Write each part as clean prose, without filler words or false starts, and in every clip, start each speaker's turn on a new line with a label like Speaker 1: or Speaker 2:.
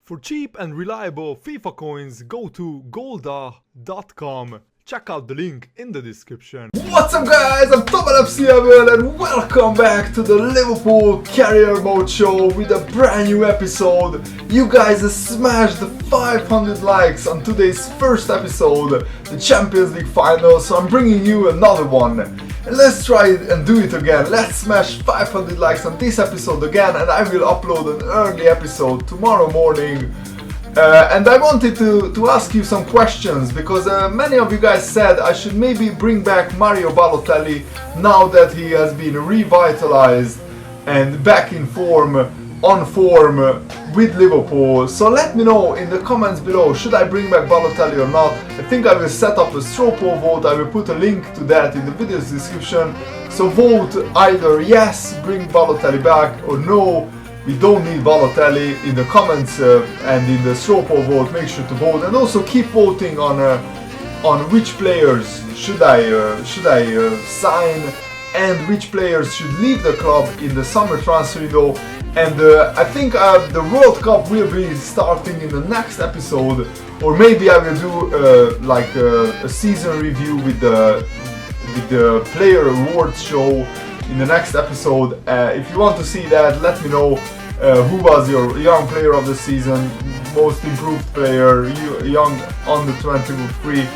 Speaker 1: For cheap and reliable FIFA coins, go to golda.com. Check out the link in the description.
Speaker 2: What's up guys, I'm FC and welcome back to the Liverpool Career Mode Show with a brand new episode. You guys smashed the 500 likes on today's first episode, the Champions League final, so I'm bringing you another one. And let's try it and do it again. Let's smash 500 likes on this episode again, and I will upload an early episode tomorrow morning. And I wanted to ask you some questions because many of you guys said I should maybe bring back Mario Balotelli now that he has been revitalized and back in form, on form with Liverpool. So let me know in the comments below, should I bring back Balotelli or not? I think I will set up a straw poll vote. I will put a link to that in the video's description. So vote either yes, bring Balotelli back, or no, we don't need Balotelli. In the comments and in the straw poll vote, make sure to vote, and also keep voting on which players should I sign and which players should leave the club in the summer transfer window. And I think the World Cup will be starting in the next episode, or maybe I will do like a season review with the player awards show in the next episode. If you want to see that, let me know. Who was your young player of the season, most improved player, young under 23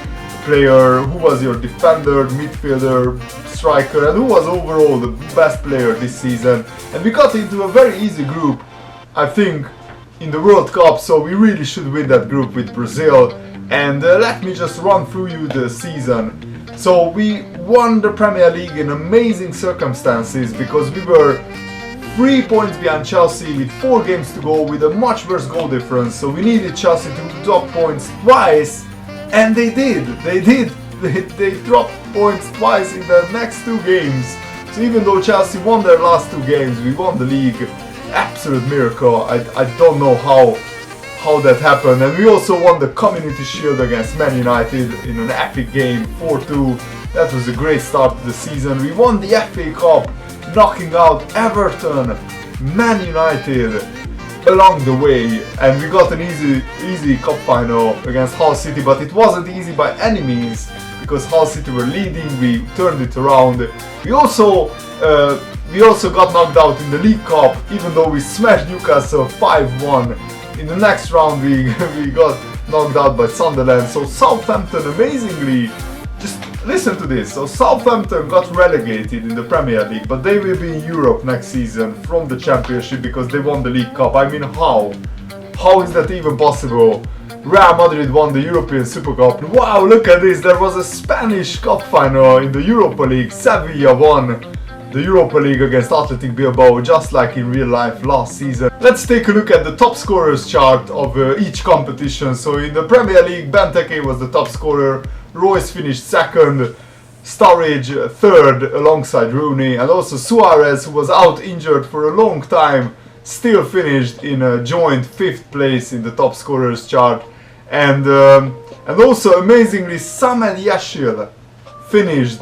Speaker 2: player, who was your defender, midfielder, striker, and who was overall the best player this season. And we got into a very easy group, I think, in the World Cup, so we really should win that group with Brazil. And let me just run through you the season. So we won the Premier League in amazing circumstances because we were 3 points behind Chelsea with 4 games to go with a much worse goal difference, so we needed Chelsea to drop points twice, and they did. They dropped points twice in the next 2 games. So even though Chelsea won their last 2 games, we won the league. Absolute miracle. I don't know how that happened. And we also won the Community Shield against Man United in an epic game, 4-2. That was a great start to the season. We won the FA Cup, knocking out Everton, Man United along the way, and we got an easy cup final against Hull City, but it wasn't easy by any means because Hull City were leading. We turned it around. We also got knocked out in the League Cup, even though we smashed Newcastle 5-1. In the next round we got knocked out by Sunderland. So Southampton, amazingly, just listen to this. So Southampton got relegated in the Premier League, but they will be in Europe next season from the Championship because they won the League Cup. I mean, how? How is that even possible? Real Madrid won the European Super Cup. Wow, look at this. There was a Spanish Cup final in the Europa League. Sevilla won the Europa League against Athletic Bilbao, just like in real life last season. Let's take a look at the top scorers chart of each competition. So in the Premier League, Benteke was the top scorer. Royce finished second, Sturridge third alongside Rooney, and also Suarez, who was out injured for a long time, still finished in a joint 5th place in the top scorers chart. And also amazingly, Samed Yashil finished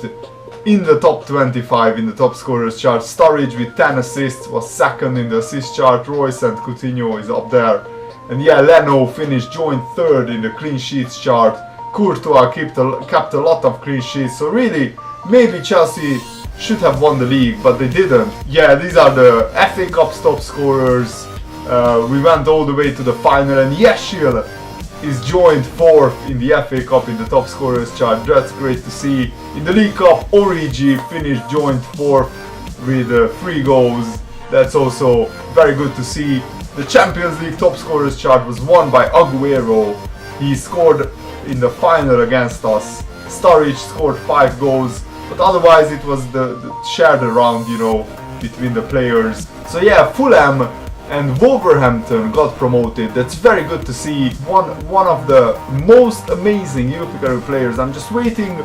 Speaker 2: in the top 25 in the top scorers chart. Sturridge with 10 assists was second in the assist chart. Royce and Coutinho is up there. And yeah, Leno finished joint 3rd in the clean sheets chart. Courtois kept a lot of clean sheets, so really, maybe Chelsea should have won the league, but they didn't. Yeah, these are the FA Cup top scorers. We went all the way to the final, and Yashil is joined 4th in the FA Cup in the top scorers chart. That's great to see. In the League Cup, Origi finished joint 4th with 3 goals. That's also very good to see. The Champions League top scorers chart was won by Aguero. He scored in the final against us. Sturridge scored 5 goals, but otherwise it was the shared around, you know, between the players. So yeah, Fulham and Wolverhampton got promoted. That's very good to see. One of the most amazing youth career players. I'm just waiting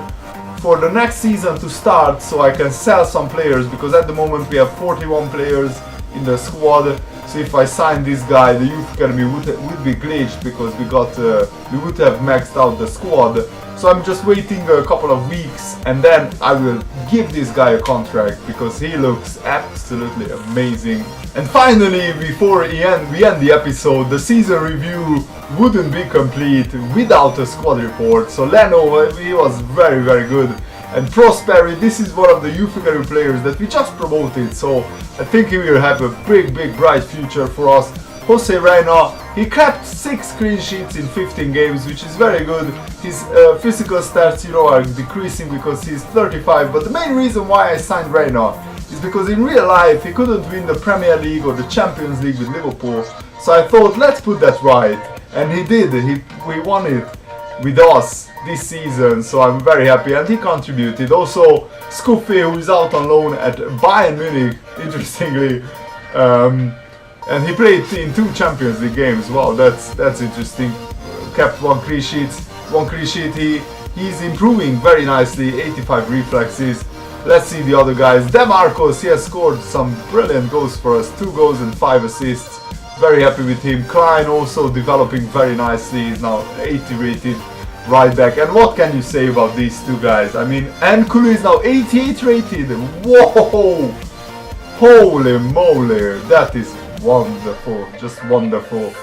Speaker 2: for the next season to start so I can sell some players, because at the moment we have 41 players in the squad. So if I sign this guy, the youth academy would be glitched because we would have maxed out the squad. So I'm just waiting a couple of weeks and then I will give this guy a contract because he looks absolutely amazing. And finally, before we end the episode, the season review wouldn't be complete without a squad report. So Leno, he was very, very good. And Prosperi, this is one of the youth academy players that we just promoted, so I think he will have a big, bright future for us. Jose Reina, he kept 6 clean sheets in 15 games, which is very good. His physical stats, are decreasing because he's 35, but the main reason why I signed Reina is because in real life he couldn't win the Premier League or the Champions League with Liverpool, so I thought let's put that right, and he did. We won it with us this season, so I'm very happy, and he contributed. Also Scuffy, who is out on loan at Bayern Munich, interestingly, and he played in 2 Champions League games. Wow, that's interesting. Kept 1 clean sheet. He's improving very nicely. 85 reflexes. Let's see the other guys. DeMarcos, he has scored some brilliant goals for us. 2 goals and 5 assists. Very happy with him. Klein also developing very nicely. He's now 80 rated right back. And what can you say about these 2 guys? I mean, Nkulu is now 88 rated. Whoa! Holy moly! That is wonderful. Just wonderful.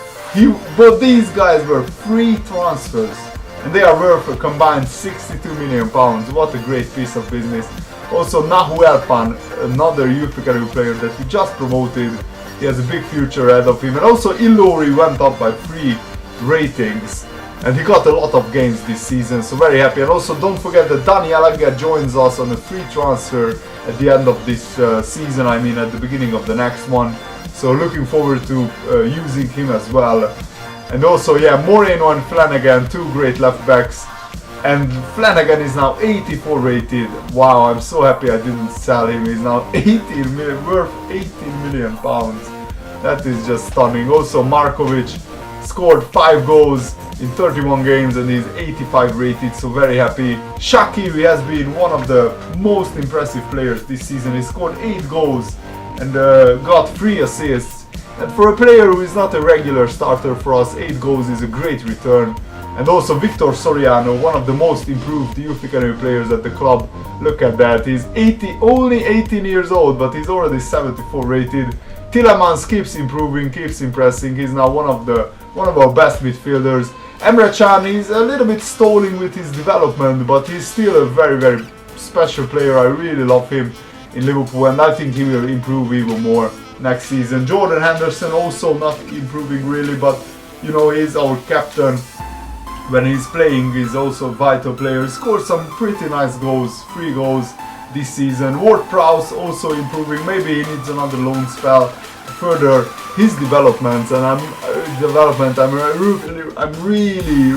Speaker 2: But these guys were free transfers. And they are worth a combined £62 million. What a great piece of business. Also Nahuelpan, another youth academy player that we just promoted. He has a big future ahead of him. And also Ilori went up by 3 ratings. And he got a lot of games this season, so very happy. And also don't forget that Dani Alaga joins us on a free transfer at the end of this season, I mean at the beginning of the next one. So looking forward to using him as well. And also, yeah, Moreno and Flanagan, 2 great left backs. And Flanagan is now 84 rated. Wow, I'm so happy I didn't sell him. He's now 18 million, worth 18 million pounds. That is just stunning. Also Markovic scored 5 goals in 31 games and he's 85 rated, so very happy. Shaqiri has been one of the most impressive players this season. He scored 8 goals and got 3 assists. And for a player who is not a regular starter for us, 8 goals is a great return. And also Victor Soriano, one of the most improved youth academy players at the club. Look at that, he's only 18 years old, but he's already 74 rated. Tielemans keeps improving, keeps impressing. He's now one of our best midfielders. Emre Can, he's a little bit stalling with his development, but he's still a very special player. I really love him in Liverpool, and I think he will improve even more next season. Jordan Henderson also not improving really, but he's our captain. When he's playing, he's also a vital player. He scored some pretty nice goals, 3 goals this season. Ward-Prowse also improving. Maybe he needs another loan spell to further his developments, and I'm really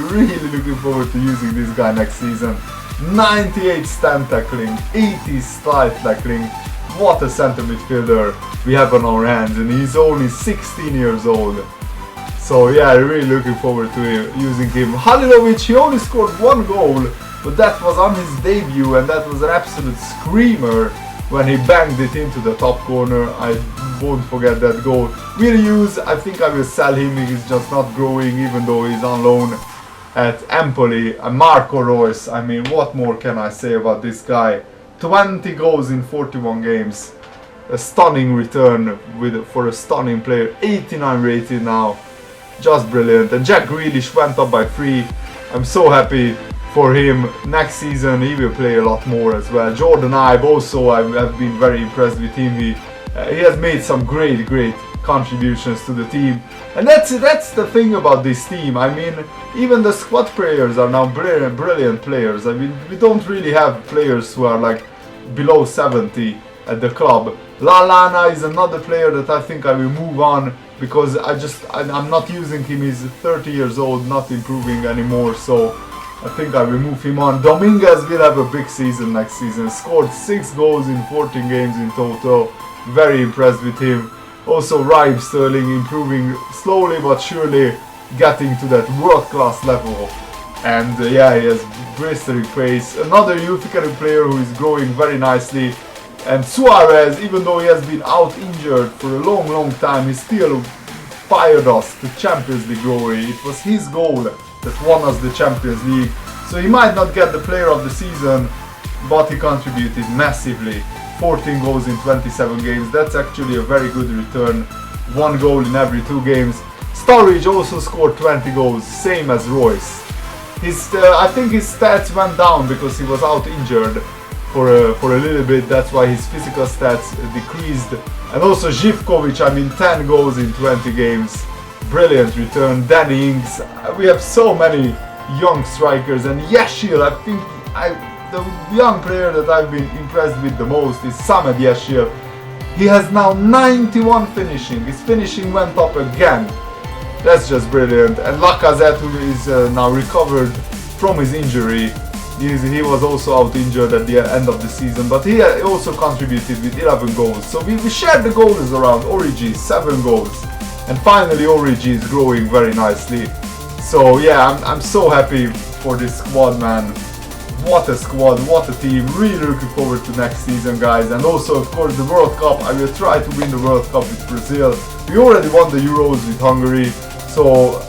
Speaker 2: looking forward to using this guy next season. 98 stand tackling, 80 slide tackling. What a centre midfielder we have on our hands, and he's only 16 years old. So yeah, really looking forward to using him. Halilovic, he only scored 1 goal, but that was on his debut, and that was an absolute screamer when he banged it into the top corner. I won't forget that goal. I think I will sell him. He's just not growing, even though he's on loan at Empoli. And Marco Reus, I mean, what more can I say about this guy? 20 goals in 41 games. A stunning return for a stunning player. 89 rated now. Just brilliant. And Jack Grealish went up by 3. I'm so happy for him. Next season he will play a lot more as well. Jordan Ibe also, I have been very impressed with him. He has made some great contributions to the team. And that's the thing about this team. I mean, even the squad players are now brilliant players. I mean, we don't really have players who are like below 70 at the club. Lallana is another player that I think I will move on, because I'm not using him. He's 30 years old, not improving anymore, so I think I will move him on. Dominguez will have a big season next season. Scored 6 goals in 14 games in total. Very impressed with him. Also Raheem Sterling improving slowly but surely, getting to that world-class level. And yeah, he has blistering pace. Another youth academy player who is growing very nicely. And Suarez, even though he has been out injured for a long time, he still fired us to Champions League glory. It was his goal that won us the Champions League. So he might not get the player of the season, but he contributed massively. 14 goals in 27 games, that's actually a very good return. 1 goal in every 2 games. Sturridge also scored 20 goals, same as Royce. I think his stats went down because he was out injured for a little bit, that's why his physical stats decreased. And also Živković, I mean 10 goals in 20 games, brilliant return. Danny Ings, we have so many young strikers, and Yeshil, I think the young player that I've been impressed with the most is Samed Yeshil. He has now 91 finishing, his finishing went up again. That's just brilliant. And Lacazette, who is now recovered from his injury, he was also out injured at the end of the season, but he also contributed with 11 goals. So we shared the goals around. Origi, 7 goals. And finally Origi is growing very nicely. So yeah, I'm so happy for this squad, man. What a squad, what a team. Really looking forward to next season, guys. And also, of course, the World Cup. I will try to win the World Cup with Brazil. We already won the Euros with Hungary. So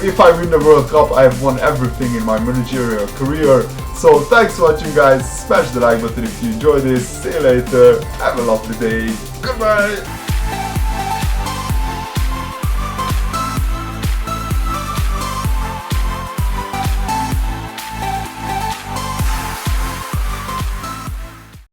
Speaker 2: if I win the World Cup, I have won everything in my managerial career. So thanks for watching, guys. Smash the like button if you enjoyed this. See you later. Have a lovely day. Goodbye.